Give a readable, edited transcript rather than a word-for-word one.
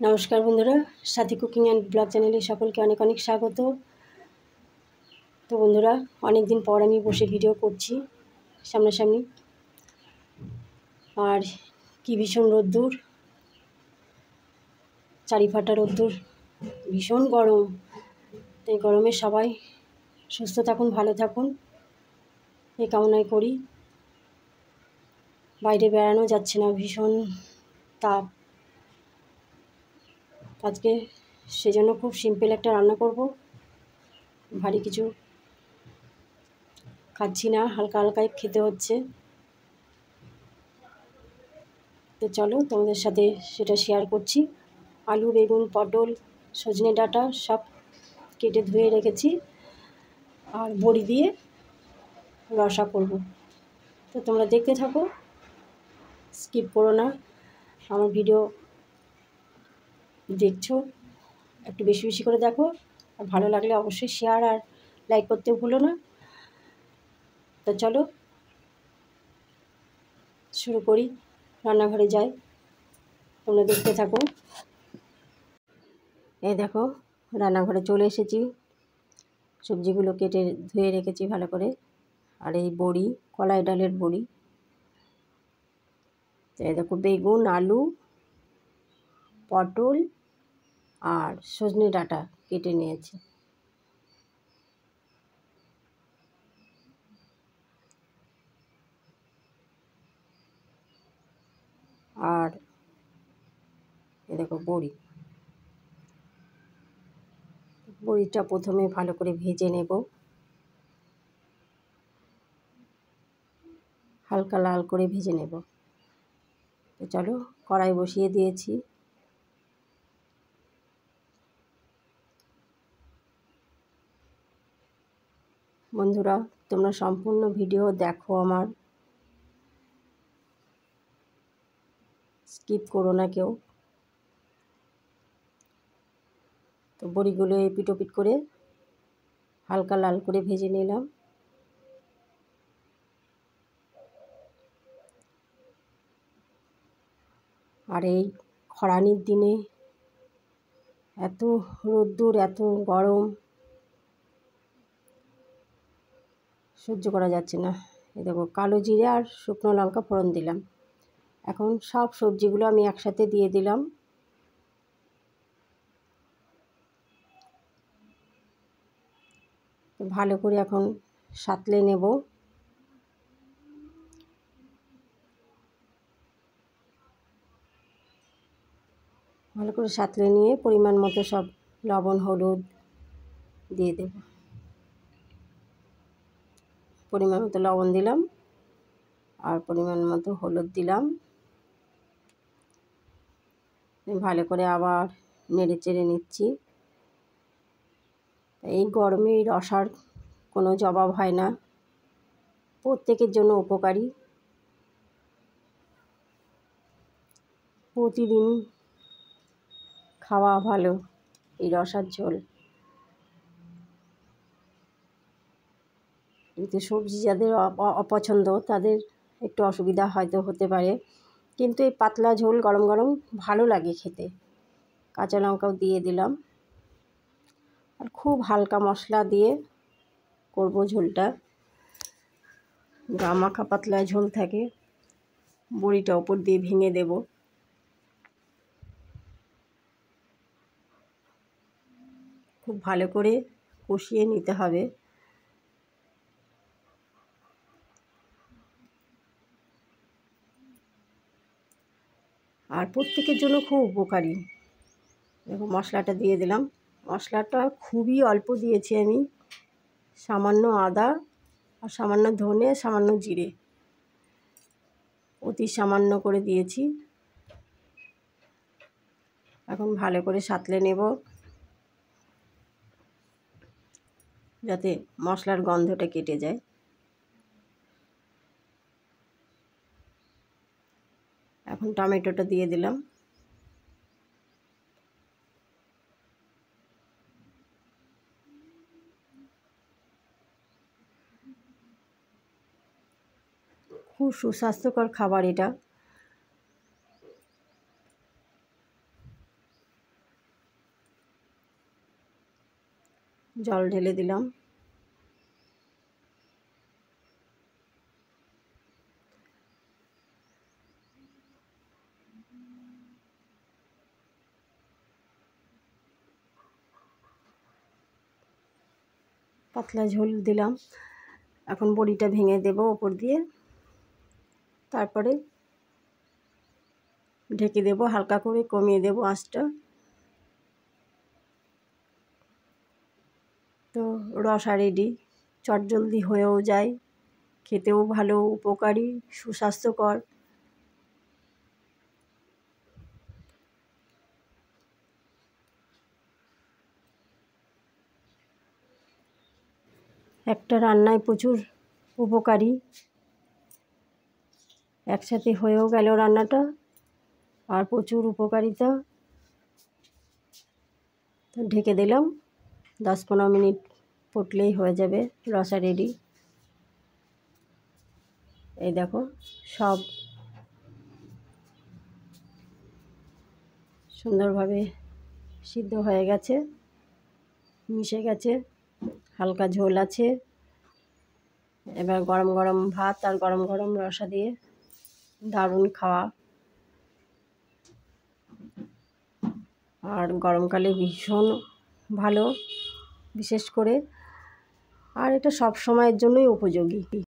নমস্কার বন্ধুরা, সাথী cooking and blog চ্যানেলে সকলকে অনেক অনেক স্বাগত। তো বন্ধুরা, অনেক দিন পর আমি বসে ভিডিও করছি সামনাসামনি। আর কি ভীষণ রোদ্দুর, চারিফাটা রোদ্দুর, ভীষণ গরম। তো এই গরমে সবাই সুস্থ থাকুন, ভালো থাকুন, এই কামনাই করি। বাইরে বেড়ানো যাচ্ছে না, ভীষণ তাপ। আজকে সেজন্য খুব সিম্পল একটা রান্না করব, ভারী কিছু খাচ্ছি না, হালকা হালকাই খেতে হচ্ছে। তো চলো তোমাদের সাথে সেটা শেয়ার করছি। আলু, বেগুন, পটল, সজনে ডাঁটা সব কেটে ধুয়ে রেখেছি, আর বড়ি দিয়ে রসা করব। তো তোমরা দেখতে থাকো, স্কিপ করো না। আমার ভিডিও দেখছো, একটু বেশি বেশি করে দেখো, আর ভালো লাগলে অবশ্যই শেয়ার আর লাইক করতে ভুলো না। তো চলো শুরু করি, রান্নাঘরে যাই, তোমরা দেখতে থাকো। এই দেখো, রান্নাঘরে চলে এসেছি, সবজিগুলো কেটে ধুয়ে রেখেছি ভালো করে। আর এই বড়ি, কলাই ডালের বড়ি। এই দেখো, বেগুন, আলু, পটল আর সজনে ডাঁটা কেটে নিয়েছি। আর এই দেখো বড়িটা প্রথমে ভালো করে ভেজে নেব, হালকা লাল করে ভেজে নেব। তো চলো, কড়াই বসিয়ে দিয়েছি। বন্ধুরা, তোমরা সম্পূর্ণ ভিডিও দেখো, আমার স্কিপ করো না কেউ। তো বড়িগুলো এপিট ওপিট করে হালকা লাল করে ভেজে নিলাম। আর এই খরানির দিনে এত রোদ্দুর, এত গরম, সহ্য করা যাচ্ছে না। এই দেখো, কালো জিরে আর শুকনো লঙ্কা ফোড়ন দিলাম। এখন সব সবজিগুলো আমি একসাথে দিয়ে দিলাম। তো ভালো করে এখন সাঁতলে নেব। ভালো করে সাঁতলে নিয়ে পরিমাণ মতো সব লবণ, হলুদ দিয়ে দেব। পরিমাণ মতো লবণ দিলাম আর পরিমাণ মতো হলুদ দিলাম। ভালো করে আবার নেড়ে চেড়ে নিচ্ছি। এই গরমে এই রসার কোনো জবাব হয় না, প্রত্যেকের জন্য উপকারী। প্রতিদিন খাওয়া ভালো এই রসার ঝোল। কিন্তু সবজি যাদের অপছন্দ, তাদের একটু অসুবিধা হয়তো হতে পারে, কিন্তু এই পাতলা ঝোল গরম গরম ভালো লাগে খেতে। কাঁচা লঙ্কাও দিয়ে দিলাম। আর খুব হালকা মশলা দিয়ে করব ঝোলটা, গা মাখা পাতলা ঝোল থাকে। বড়িটা ওপর দিয়ে ভেঙে দেব। খুব ভালো করে কষিয়ে নিতে হবে। আর প্রত্যেকের জন্য খুব উপকারী। দেখো, মশলাটা দিয়ে দিলাম। মশলাটা খুবই অল্প দিয়েছি আমি, সামান্য আদা আর সামান্য ধনে, সামান্য জিরে, অতি সামান্য করে দিয়েছি। এখন ভালো করে সাঁতলে নেব, যাতে মশলার গন্ধটা কেটে যায়। এখন টমেটোটা দিয়ে দিলাম। খুব সুস্বাস্থ্যকর খাবার এটা। জল ঢেলে দিলাম। পাতলা ঝোল দিলাম। এখন বড়িটা ভেঙে দেব ওপর দিয়ে, তারপরে ঢেকে দেব, হালকা করে কমিয়ে দেব আঁচটা। তো রসা রেডি, চটজলদি হয়েও যায়, খেতেও ভালো, উপকারী, সুস্বাস্থ্যকর। একটা রান্নায় প্রচুর উপকারী, একসাথে হয়েও গেল রান্নাটা, আর প্রচুর উপকারিতা। তো ঢেকে দিলাম, 10-15 মিনিট ফুটলেই হয়ে যাবে রসা রেডি। এই দেখো সব সুন্দরভাবে সিদ্ধ হয়ে গেছে, মিশে গেছে, হালকা ঝোল আছে। এবার গরম গরম ভাত আর গরম গরম রসা দিয়ে দারুণ খাওয়া, আর গরমকালে ভীষণ ভালো বিশেষ করে, আর এটা সব সময়ের জন্যই উপযোগী।